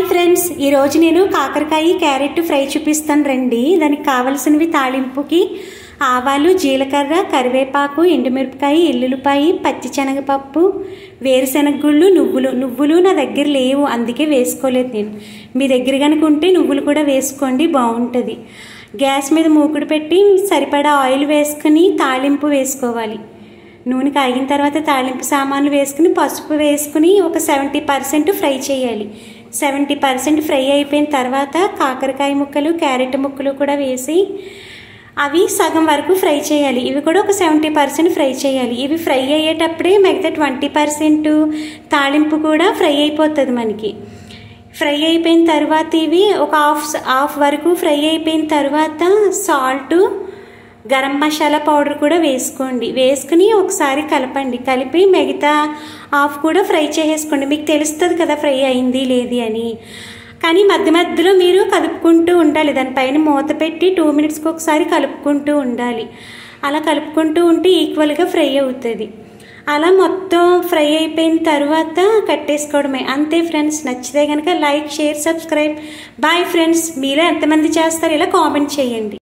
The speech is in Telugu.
ఫ్రెండ్స్, ఈ రోజు నేను కాకరకాయ క్యారెట్ ఫ్రై చూపిస్తాను రండి. దానికి కావాల్సినవి తాలింపుకి ఆవాలు, జీలకర్ర, కరివేపాకు, ఎండుమిరపకాయ, ఎల్లుల్లిపాయ, పచ్చిశనగపప్పు, వేరుశనగ గుళ్ళు, నువ్వులు నా దగ్గర లేవు, అందుకే వేసుకోలేదు నేను. మీ దగ్గర కనుక ఉంటే నువ్వులు కూడా వేసుకోండి, బాగుంటుంది. గ్యాస్ మీద మూకుడు పెట్టి సరిపడా ఆయిల్ వేసుకుని తాలింపు వేసుకోవాలి. నూనె కాగిన తర్వాత తాలింపు సామాన్లు వేసుకుని పసుపు వేసుకుని ఒక 70% ఫ్రై చేయాలి. 70% ఫ్రై అయిపోయిన తర్వాత కాకరకాయ ముక్కలు, క్యారెట్ ముక్కలు కూడా వేసి అవి సగం వరకు ఫ్రై చేయాలి. ఇవి కూడా ఒక 70% ఫ్రై చేయాలి. ఇవి ఫ్రై అయ్యేటప్పుడే మిగతా 20% తాలింపు కూడా ఫ్రై అయిపోతుంది మనకి. ఫ్రై అయిపోయిన తర్వాత ఇవి ఒక హాఫ్ వరకు ఫ్రై అయిపోయిన తర్వాత సాల్ట్, గరం మసాలా పౌడర్ కూడా వేసుకోండి. వేసుకుని ఒకసారి కలపండి. కలిపి మిగతా హాఫ్ కూడా ఫ్రై చేసేసుకోండి. మీకు తెలుస్తుంది కదా ఫ్రై అయింది లేది అని. కానీ మధ్య మధ్యలో మీరు కలుపుకుంటూ ఉండాలి. దానిపైన మూత పెట్టి 2 minutesకి ఒకసారి కలుపుకుంటూ ఉండాలి. అలా కలుపుకుంటూ ఉంటే ఈక్వల్గా ఫ్రై అవుతుంది. అలా మొత్తం ఫ్రై అయిపోయిన తర్వాత కట్టేసుకోవడమే, అంతే ఫ్రెండ్స్. నచ్చితే కనుక like, share, subscribe. Bye friends. మీలో ఎంతమంది చేస్తారు ఇలా కామెంట్ చేయండి.